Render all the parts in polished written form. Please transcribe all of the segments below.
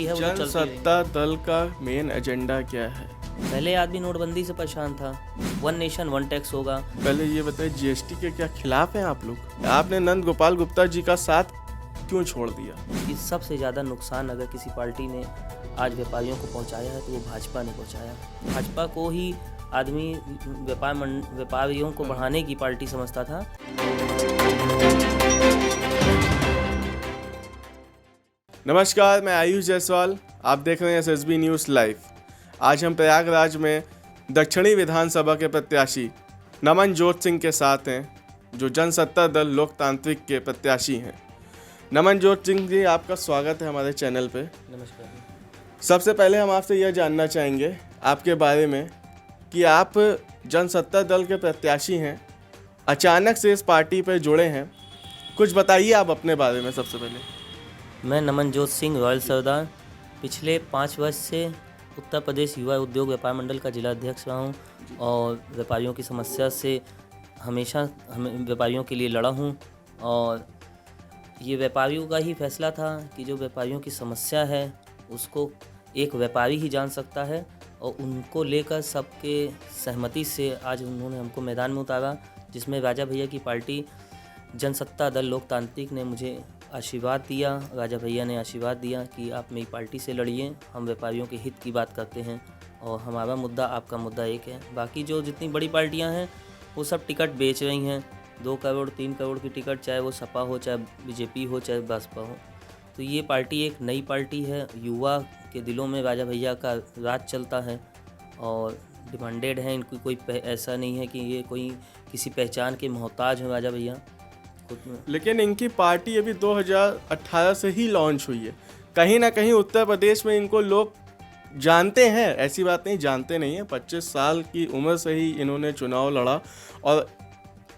है वो तो चलती रहेंगी। जनसत्ता दल का मेन एजेंडा क्या है? पहले आदमी नोटबंदी से परेशान था, वन नेशन वन टैक्स होगा। पहले ये बताइए, जीएसटी के क्या खिलाफ हैं आप लोग? आपने नंद गोपाल गुप्ता जी का साथ क्यों छोड़ दिया? इस सबसे ज़्यादा नुकसान अगर किसी पार्टी ने आज व्यापारियों को पहुंचाया है तो वो भाजपा ने पहुंचाया। भाजपा को ही आदमी व्यापारियों को बढ़ाने की पार्टी समझता था। नमस्कार, मैं आयुष जायसवाल, आप देख रहे हैं एसएसबी न्यूज़ लाइव। आज हम प्रयागराज में दक्षिणी विधानसभा के प्रत्याशी नमनजोत सिंह के साथ हैं, जो जनसत्ता दल लोकतांत्रिक के प्रत्याशी हैं। नमनजोत सिंह जी, आपका स्वागत है हमारे चैनल पे। नमस्कार। सबसे पहले हम आपसे यह जानना चाहेंगे आपके बारे में कि आप जनसत्ता दल के प्रत्याशी हैं, अचानक से इस पार्टी पर जुड़े हैं। कुछ बताइए आप अपने बारे में। सबसे पहले मैं नमनजोत सिंह रॉयल सरदार पिछले 5 वर्ष से उत्तर प्रदेश युवा उद्योग व्यापार मंडल का जिला अध्यक्ष रहा हूँ और व्यापारियों की समस्या से हमेशा व्यापारियों के लिए लड़ा हूँ। और ये व्यापारियों का ही फैसला था कि जो व्यापारियों की समस्या है उसको एक व्यापारी ही जान सकता है, और उनको लेकर सबके सहमति से आज उन्होंने हमको मैदान में उतारा, जिसमें राजा भैया की पार्टी जनसत्ता दल लोकतांत्रिक ने मुझे आशीर्वाद दिया। राजा भैया ने आशीर्वाद दिया कि आप मेरी पार्टी से लड़िए, हम व्यापारियों के हित की बात करते हैं और हमारा मुद्दा आपका मुद्दा एक है। बाकी जो जितनी बड़ी पार्टियां हैं वो सब टिकट बेच रही हैं, 2 करोड़ 3 करोड़ की टिकट, चाहे वो सपा हो, चाहे बीजेपी हो, चाहे बसपा हो। तो ये पार्टी एक नई पार्टी है, युवा के दिलों में राजा भैया का राज चलता है और डिमांडेड है। इनकी कोई ऐसा नहीं है कि ये कोई किसी पहचान के मोहताज हो राजा भैया। लेकिन इनकी पार्टी अभी 2018 से ही लॉन्च हुई है। कहीं ना कहीं उत्तर प्रदेश में इनको लोग जानते हैं, ऐसी बात नहीं जानते नहीं है। 25 साल की उम्र से ही इन्होंने चुनाव लड़ा और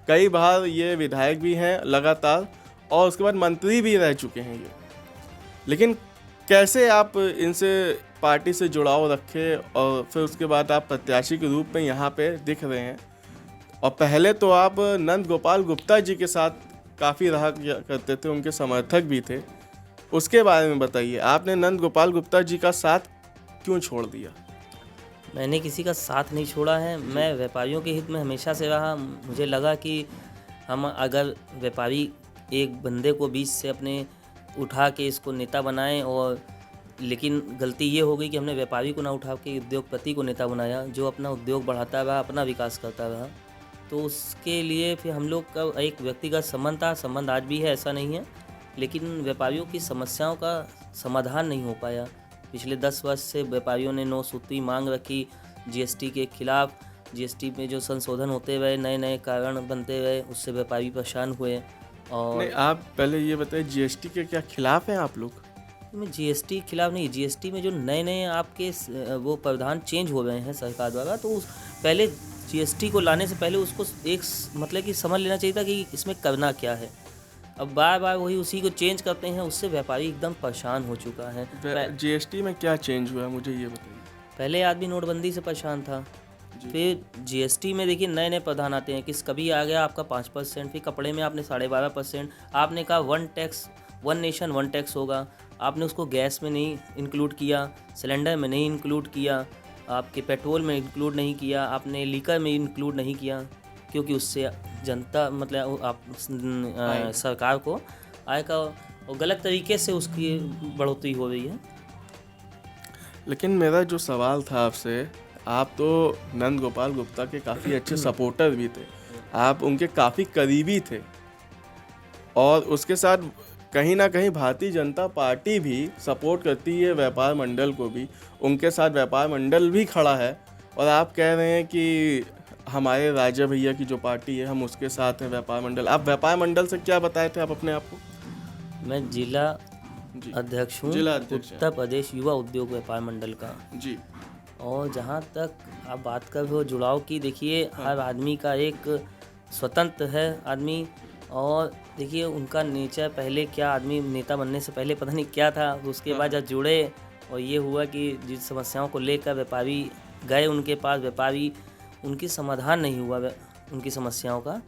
कई बार ये विधायक भी हैं लगातार, और उसके बाद मंत्री भी रह चुके हैं ये। लेकिन कैसे आप इनसे पार्टी से जुड़ाव रखे और फिर उसके बाद आप प्रत्याशी के रूप में यहाँ पे दिख रहे हैं? और पहले तो आप नंद गोपाल गुप्ता जी के साथ काफ़ी रहा करते थे, उनके समर्थक भी थे। उसके बारे में बताइए, आपने नंद गोपाल गुप्ता जी का साथ क्यों छोड़ दिया? मैंने किसी का साथ नहीं छोड़ा है, मैं व्यापारियों के हित में हमेशा से रहा। मुझे लगा कि हम अगर व्यापारी एक बंदे को बीच से अपने उठा के इसको नेता बनाएं, और लेकिन गलती ये हो गई कि हमने व्यापारी को ना उठा के उद्योगपति को नेता बनाया, जो अपना उद्योग बढ़ाता रहा, अपना विकास करता रहा। तो उसके लिए फिर हम लोग का एक व्यक्तिगत संबंध था, संबंध आज भी है, ऐसा नहीं है, लेकिन व्यापारियों की समस्याओं का समाधान नहीं हो पाया। पिछले 10 वर्ष से व्यापारियों ने 9 सूत्री मांग रखी जीएसटी के खिलाफ। जीएसटी में जो संशोधन होते गए, नए नए कारण बनते गए, उससे व्यापारी परेशान हुए। और नहीं, आप पहले ये बताइए, जीएसटी के क्या खिलाफ हैं आप लोग? में जीएसटी खिलाफ नहीं, जीएसटी में जो नए नए आपके वो प्रावधान चेंज हो गए हैं सरकार द्वारा, तो उस पहले जीएसटी को लाने से पहले उसको एक मतलब कि समझ लेना चाहिए था कि इसमें करना क्या है। अब बार बार वही उसी को चेंज करते हैं, उससे व्यापारी एकदम परेशान हो चुका है। जीएसटी में क्या चेंज हुआ, मुझे ये बताइए। पहले आदमी नोटबंदी से परेशान था, फिर जीएसटी में देखिए नए नए प्रावधान आते हैं। कभी आ गया आपका 5%, फिर कपड़े में आपने 12.5%। आपने कहा वन नेशन वन टैक्स होगा, आपने उसको गैस में नहीं इंक्लूड किया, सिलेंडर में नहीं इंक्लूड किया, आपके पेट्रोल में इंक्लूड नहीं किया, आपने लीकर में इंक्लूड नहीं किया, क्योंकि उससे जनता मतलब आप सरकार को आय का और गलत तरीके से उसकी बढ़ोतरी हो रही है। लेकिन मेरा जो सवाल था आपसे, आप तो नंद गोपाल गुप्ता के काफ़ी अच्छे सपोर्टर भी थे, आप उनके काफ़ी करीबी थे, और उसके साथ कहीं ना कहीं भारतीय जनता पार्टी भी सपोर्ट करती है व्यापार मंडल को भी, उनके साथ व्यापार मंडल भी खड़ा है। और आप कह रहे हैं कि हमारे राजा भैया की जो पार्टी है हम उसके साथ हैं व्यापार मंडल। आप व्यापार मंडल से क्या बताए थे आप अपने आप को? मैं जिला अध्यक्ष हूँ, उत्तर प्रदेश युवा उद्योग व्यापार मंडल का जी। और जहाँ तक आप बात कर रहे हो जुड़ाव की, देखिए हर आदमी का एक स्वतंत्र है आदमी। और देखिए उनका नेचर पहले क्या, आदमी नेता बनने से पहले पता नहीं क्या था, उसके बाद जब जुड़े और ये हुआ कि जिस समस्याओं को लेकर व्यापारी गए उनके पास, व्यापारी उनकी समाधान नहीं हुआ उनकी समस्याओं का,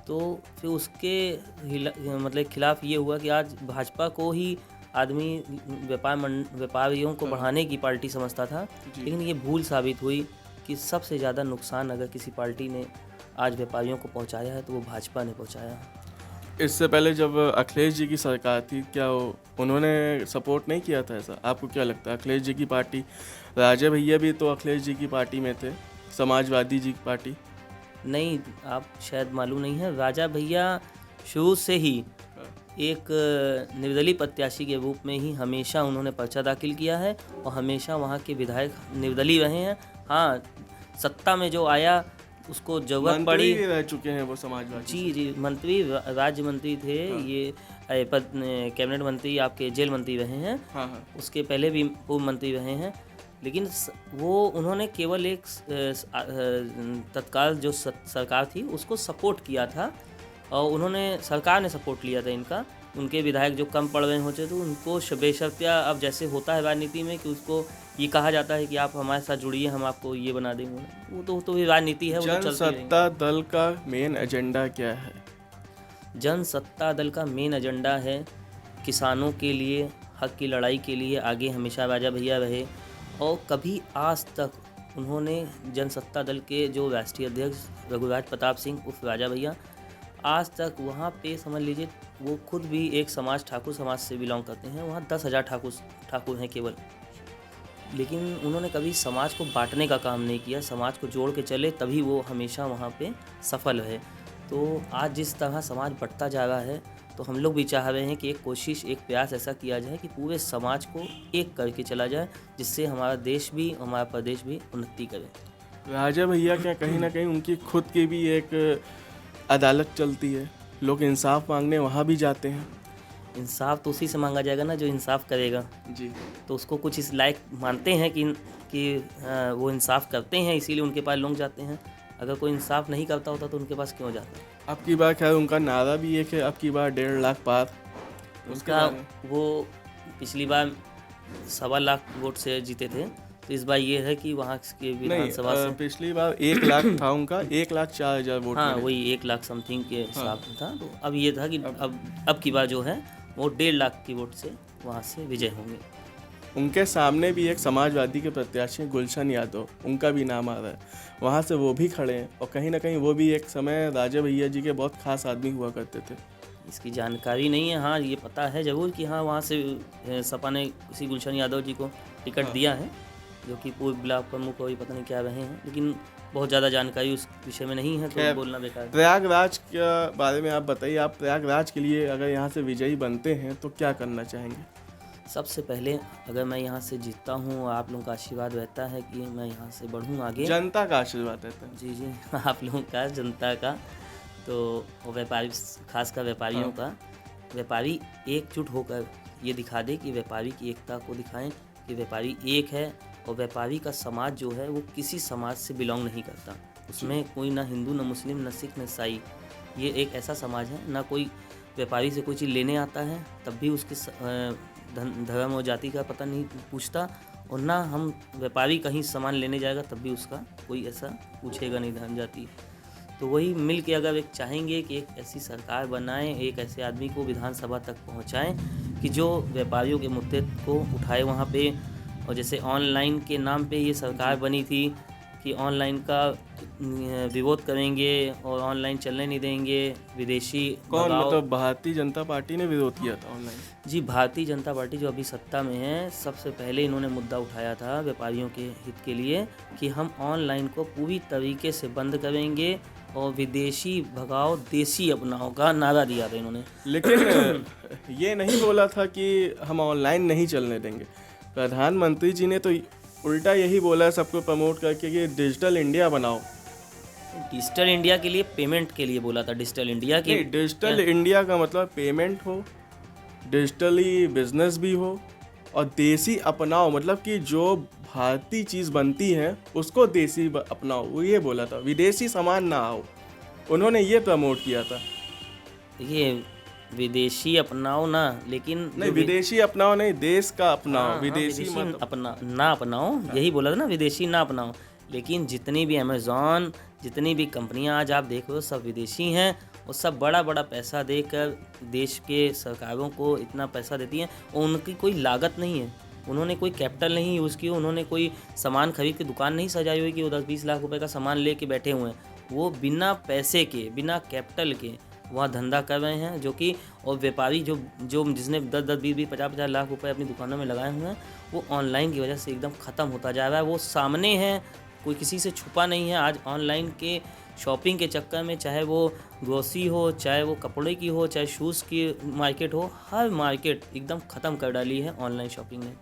तो फिर उसके मतलब खिलाफ ये हुआ कि आज भाजपा को ही आदमी व्यापारियों को बढ़ाने की पार्टी समझता था, लेकिन ये भूल साबित हुई कि सबसे ज़्यादा नुकसान अगर किसी पार्टी ने आज व्यापारियों को पहुंचाया है तो वो भाजपा ने पहुंचाया। इससे पहले जब अखिलेश जी की सरकार थी, क्या उन्होंने सपोर्ट नहीं किया था ऐसा? आपको क्या लगता है? अखिलेश जी की पार्टी, राजा भैया भी तो अखिलेश जी की पार्टी में थे, समाजवादी जी की पार्टी। नहीं, आप शायद मालूम नहीं है, राजा भैया शुरू से ही एक निर्दलीय प्रत्याशी के रूप में ही हमेशा उन्होंने पर्चा दाखिल किया है और हमेशा वहाँ के विधायक निर्दलीय रहे हैं। हाँ, सत्ता में जो आया उसको जरूरत पड़ी, मंत्री रह चुके हैं वो समाजवादी। जी, मंत्री, राज्य मंत्री थे। हाँ। ये कैबिनेट मंत्री, आपके जेल मंत्री रहे हैं। हाँ हाँ। उसके पहले भी पूर्व मंत्री रहे हैं, लेकिन वो उन्होंने केवल एक तत्काल जो सरकार थी उसको सपोर्ट किया था और उन्होंने, सरकार ने सपोर्ट लिया था इनका। उनके विधायक जो कम पड़ रहे होते तो उनको बेशर्तिया, अब जैसे होता है राजनीति में कि उसको ये कहा जाता है कि आप हमारे साथ जुड़िए, हम आपको ये बना देंगे, वो तो राजनीति है, वो तो चलती रहेगी। जनसत्ता दल का मेन एजेंडा क्या है? जनसत्ता दल का मेन एजेंडा है किसानों के लिए, हक की लड़ाई के लिए आगे हमेशा राजा भैया रहे। और कभी आज तक उन्होंने, जनसत्ता दल के जो राष्ट्रीय अध्यक्ष रघुराज प्रताप सिंह उर्फ राजा भैया, आज तक वहाँ पे समझ लीजिए वो खुद भी एक समाज, ठाकुर समाज से बिलोंग करते हैं। वहाँ 10,000 ठाकुर हैं केवल, लेकिन उन्होंने कभी समाज को बांटने का काम नहीं किया। समाज को जोड़ के चले, तभी वो हमेशा वहाँ पे सफल है। तो आज जिस तरह समाज बढ़ता जा रहा है, तो हम लोग भी चाह रहे हैं कि एक कोशिश, एक प्रयास ऐसा किया जाए कि पूरे समाज को एक करके चला जाए, जिससे हमारा देश भी, हमारा प्रदेश भी उन्नति करे। राजा भैया क्या कहीं ना कहीं उनकी खुद की भी एक अदालत चलती है, लोग इंसाफ मांगने वहाँ भी जाते हैं? इंसाफ तो उसी से मांगा जाएगा ना जो इंसाफ करेगा। जी। तो उसको कुछ इस लायक मानते हैं कि वो इंसाफ करते हैं, इसीलिए उनके पास लोग जाते हैं। अगर कोई इंसाफ नहीं करता होता तो उनके पास क्यों जाता है? अब की बार खैर उनका नारा भी एक है, अब की बार 1.5 लाख पार। उसका वो पिछली बार 1.25 लाख वोट से जीते थे, तो इस बार ये है कि वहाँ के विधानसभा से पिछली बार 1 लाख था उनका, 1,04,000 वोट। हाँ, वही 1 लाख समथिंग के हिसाब में था। तो अब ये था कि अब की बार जो है वो 1.5 लाख की वोट से वहाँ से विजय होंगे। उनके सामने भी एक समाजवादी के प्रत्याशी गुलशन यादव, उनका भी नाम आ रहा है, वहाँ से वो भी खड़े हैं। और कहीं ना कहीं वो भी एक समय राजा भैया जी के बहुत खास आदमी हुआ करते थे। इसकी जानकारी नहीं है, हाँ ये पता है जरूर कि हाँ वहाँ से सपा ने किसी गुलशन यादव जी को टिकट दिया है, जो कि पूर्व ब्लॉक प्रमुख और पता नहीं क्या रहे हैं, लेकिन बहुत ज़्यादा जानकारी उस विषय में नहीं है, तो बोलना बेकार है। प्रयागराज के बारे में आप बताइए, आप प्रयागराज के लिए अगर यहाँ से विजयी बनते हैं तो क्या करना चाहेंगे? सबसे पहले अगर मैं यहाँ से जीतता हूँ, आप लोगों का आशीर्वाद रहता है कि मैं यहाँ से बढ़ूँ आगे। जनता का आशीर्वाद रहता है? जी जी, आप लोगों का, जनता का, तो व्यापारी, खासकर व्यापारियों का। व्यापारी एकजुट होकर ये दिखा दे कि व्यापारी की एकता को दिखाएं कि व्यापारी एक है, और व्यापारी का समाज जो है वो किसी समाज से बिलोंग नहीं करता। उसमें कोई ना हिंदू, ना मुस्लिम, ना सिख, ना ईसाई। ये एक ऐसा समाज है, ना कोई व्यापारी से कोई चीज़ लेने आता है तब भी उसके धर्म और जाति का पता नहीं पूछता, और ना हम व्यापारी कहीं सामान लेने जाएगा तब भी उसका कोई ऐसा पूछेगा नहीं धर्म जाति। तो वही मिल के अगर एक चाहेंगे कि एक ऐसी सरकार बनाएं, एक ऐसे आदमी को विधानसभा तक पहुंचाएं कि जो व्यापारियों के मुद्दे को उठाए वहां पे। और जैसे ऑनलाइन के नाम पे ये सरकार बनी थी कि ऑनलाइन का विरोध करेंगे और ऑनलाइन चलने नहीं देंगे, विदेशी कौन, मतलब भारतीय जनता पार्टी ने विरोध किया था ऑनलाइन? जी, भारतीय जनता पार्टी जो अभी सत्ता में है, सबसे पहले इन्होंने मुद्दा उठाया था व्यापारियों के हित के लिए कि हम ऑनलाइन को पूरी तरीके से बंद करेंगे और विदेशी भगाओ, देसी अपनाओ का नारा दिया था इन्होंने। लेकिन ये नहीं बोला था कि हम ऑनलाइन नहीं चलने देंगे। प्रधानमंत्री जी ने तो उल्टा यही बोला है सबको प्रमोट करके कि डिजिटल इंडिया बनाओ। डिजिटल इंडिया के लिए, पेमेंट के लिए बोला था। डिजिटल इंडिया के, डिजिटल इंडिया का मतलब पेमेंट हो, डिजिटली बिजनेस भी हो, और देसी अपनाओ मतलब कि जो भारतीय चीज़ बनती है उसको देसी अपनाओ, वो ये बोला था। विदेशी सामान ना आओ, उन्होंने ये प्रमोट किया था। ये विदेशी अपनाओ ना, लेकिन नहीं, विदेशी अपनाओ नहीं, देश का अपनाओ। विदेशी मत ना अपनाओ, यही बोला था ना, विदेशी ना अपनाओ। लेकिन जितनी भी अमेज़ॉन, जितनी भी कंपनियां आज आप देख रहे हो सब विदेशी हैं, वो सब बड़ा बड़ा पैसा देकर देश के सरकारों को इतना पैसा देती हैं और उनकी कोई लागत नहीं है, उन्होंने कोई कैपिटल नहीं यूज़ की, उन्होंने कोई सामान खरीद के दुकान नहीं सजाई हुई कि वो 10-20 लाख रुपए का सामान लेके बैठे हुए हैं। वो बिना पैसे के, बिना कैपिटल के वहाँ धंधा कर रहे हैं, जो कि और व्यापारी जो जो जिसने 10-10, 20-20, 50-50 लाख रुपए अपनी दुकानों में लगाए हुए हैं, वो ऑनलाइन की वजह से एकदम ख़त्म होता जा रहा है। वो सामने है, कोई किसी से छुपा नहीं है। आज ऑनलाइन के शॉपिंग के चक्कर में, चाहे वो ग्रोसरी हो, चाहे वो कपड़े की हो, चाहे शूज़ की मार्केट हो, हर मार्केट एकदम ख़त्म कर डाली है ऑनलाइन शॉपिंग ने।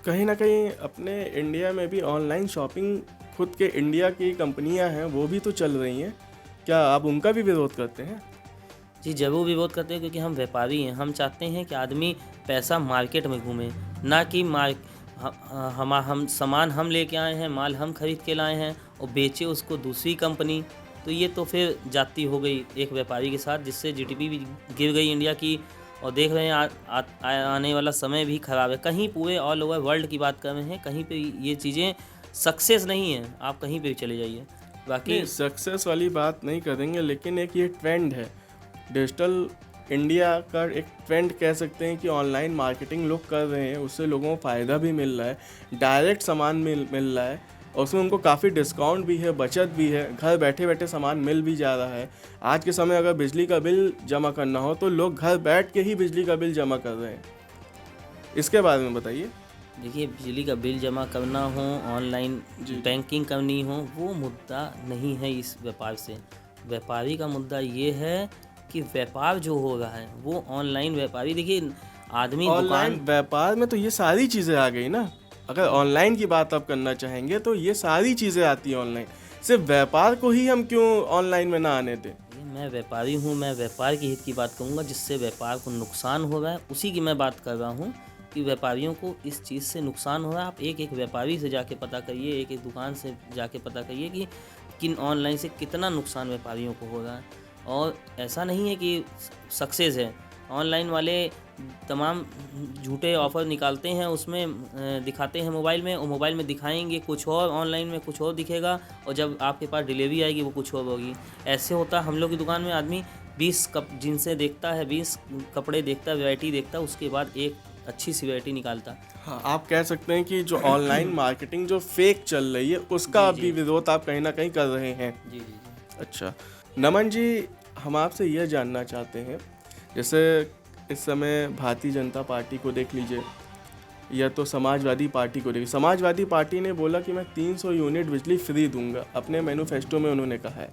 कहीं ना कहीं अपने इंडिया में भी ऑनलाइन शॉपिंग, खुद के इंडिया की कंपनियां हैं वो भी तो चल रही हैं, क्या आप उनका भी विरोध करते हैं? जी ज़रूर विरोध करते हैं, क्योंकि हम व्यापारी हैं। हम चाहते हैं कि आदमी पैसा मार्केट में घूमे, ना कि हम सामान हम लेके आए हैं, माल हम खरीद के लाए हैं और बेचे उसको दूसरी कंपनी। तो ये तो फिर जाती हो गई एक व्यापारी के साथ, जिससे जीडीपी भी गिर गई इंडिया की। और देख रहे हैं आने वाला समय भी ख़राब है। कहीं पूरे ऑल ओवर वर्ल्ड की बात कर रहे हैं, कहीं पे ये चीज़ें सक्सेस नहीं है। आप कहीं पे भी चले जाइए, बाकी सक्सेस वाली बात नहीं करेंगे, लेकिन एक ये ट्रेंड है डिजिटल इंडिया का, एक ट्रेंड कह सकते हैं कि ऑनलाइन मार्केटिंग लोग कर रहे हैं, उससे लोगों को फ़ायदा भी मिल रहा है, डायरेक्ट सामान मिल रहा है और उसमें उनको काफ़ी डिस्काउंट भी है, बचत भी है, घर बैठे बैठे सामान मिल भी जा रहा है। आज के समय अगर बिजली का बिल जमा करना हो तो लोग घर बैठ के ही बिजली का बिल जमा कर रहे हैं। इसके बारे में बताइए। देखिए, बिजली का बिल जमा करना हो, ऑनलाइन बैंकिंग करनी हो, वो मुद्दा नहीं है इस व्यापार से। व्यापारी का मुद्दा ये है कि व्यापार जो हो रहा है वो ऑनलाइन व्यापारी, देखिए आदमी ऑनलाइन व्यापार में तो ये सारी चीज़ें आ गई ना। अगर ऑनलाइन की बात आप करना चाहेंगे तो ये सारी चीज़ें आती हैं ऑनलाइन। सिर्फ व्यापार को ही हम क्यों ऑनलाइन में ना आने दें? मैं व्यापारी हूँ, मैं व्यापार की हित की बात करूँगा। जिससे व्यापार को नुकसान हो रहा है उसी की मैं बात कर रहा हूँ कि व्यापारियों को इस चीज़ से नुकसान हो रहा है। आप एक एक व्यापारी से जाके पता करिए, एक एक दुकान से जाके पता करिए कि किन ऑनलाइन से कितना नुकसान व्यापारियों को हो रहा है। और ऐसा नहीं है कि सक्सेस है। ऑनलाइन वाले तमाम झूठे ऑफ़र निकालते हैं, उसमें दिखाते हैं मोबाइल में, और मोबाइल में दिखाएंगे कुछ और, ऑनलाइन में कुछ और दिखेगा, और जब आपके पास डिलीवरी आएगी वो कुछ और होगी। ऐसे होता है। हम लोग की दुकान में आदमी 20 जींसें देखता है, 20 कपड़े देखता है, वैरायटी देखता है, उसके बाद एक अच्छी सी वैरायटी निकालता। हाँ, आप कह सकते हैं कि जो ऑनलाइन मार्केटिंग जो फेक चल रही है उसका भी विरोध आप कहीं ना कहीं कर रहे हैं। जी जी जी। अच्छा नमन जी, हम आपसे यह जानना चाहते हैं, जैसे इस समय भारतीय जनता पार्टी को देख लीजिए या तो समाजवादी पार्टी को देखिए। समाजवादी पार्टी ने बोला कि मैं 300 यूनिट बिजली फ्री दूंगा, अपने मैनिफेस्टो में उन्होंने कहा है।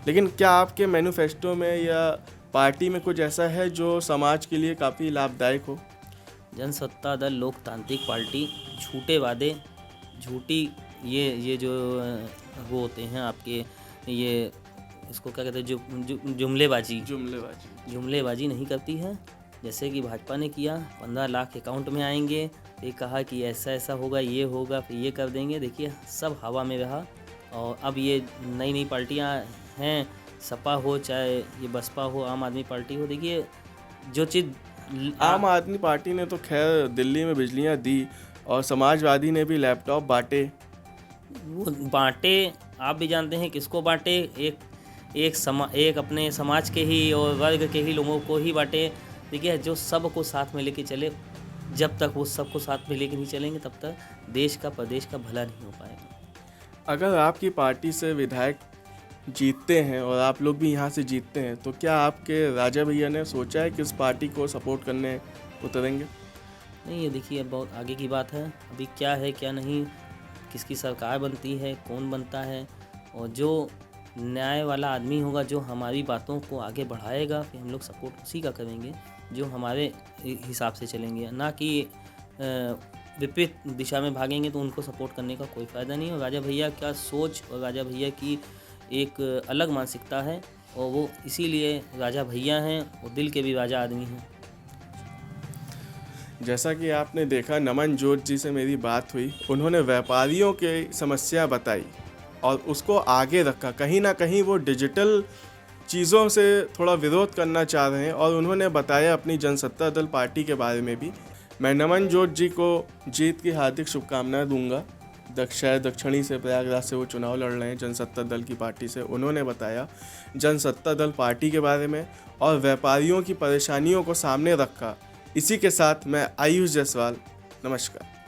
लेकिन क्या आपके मैनिफेस्टो में या पार्टी में कुछ ऐसा है जो समाज के लिए काफ़ी लाभदायक हो? जनसत्ता दल लोकतांत्रिक पार्टी झूठे वादे, झूठी ये जो वो होते हैं आपके, ये इसको क्या कहते हैं, जो जुमलेबाजी नहीं करती है। जैसे कि भाजपा ने किया, 15 लाख अकाउंट में आएंगे, फिर कहा कि ऐसा ऐसा होगा, ये होगा, फिर ये कर देंगे। देखिए सब हवा में रहा। और अब ये नई नई पार्टियां हैं, सपा हो, चाहे ये बसपा हो, आम आदमी पार्टी हो, देखिए जो चीज़ आम आदमी पार्टी ने तो खैर दिल्ली में बिजलियां दी और समाजवादी ने भी लैपटॉप बांटे। वो बांटे, आप भी जानते हैं किसको बांटे, एक अपने समाज के ही और वर्ग के ही लोगों को ही बांटे। देखिए जो सबको साथ में लेके चले, जब तक वो सबको साथ में लेके नहीं चलेंगे तब तक देश का प्रदेश का भला नहीं हो पाएगा। अगर आपकी पार्टी से विधायक जीतते हैं और आप लोग भी यहाँ से जीतते हैं तो क्या आपके राजा भैया ने सोचा है कि इस पार्टी को सपोर्ट करने उतरेंगे? नहीं, ये देखिए अब बहुत आगे की बात है। अभी क्या है क्या नहीं, किसकी सरकार बनती है, कौन बनता है, और जो न्याय वाला आदमी होगा, जो हमारी बातों को आगे बढ़ाएगा, फिर हम लोग सपोर्ट उसी का करेंगे जो हमारे हिसाब से चलेंगे, ना कि विपरीत दिशा में भागेंगे तो उनको सपोर्ट करने का कोई फ़ायदा नहीं। और राजा भैया का सोच और राजा भैया की एक अलग मानसिकता है, और वो इसीलिए राजा भैया हैं, वो दिल के भी राजा आदमी हैं। जैसा कि आपने देखा, नमन जोत जी से मेरी बात हुई, उन्होंने व्यापारियों की समस्या बताई और उसको आगे रखा। कहीं ना कहीं वो डिजिटल चीज़ों से थोड़ा विरोध करना चाह रहे हैं और उन्होंने बताया अपनी जनसत्ता दल पार्टी के बारे में भी। मैं नमन जोत जी को जीत की हार्दिक शुभकामनाएं दूंगा शायद दक्षिणी से, प्रयागराज से वो चुनाव लड़ रहे हैं जनसत्ता दल की पार्टी से। उन्होंने बताया जनसत्ता दल पार्टी के बारे में और व्यापारियों की परेशानियों को सामने रखा। इसी के साथ मैं आयुष जायसवाल, नमस्कार।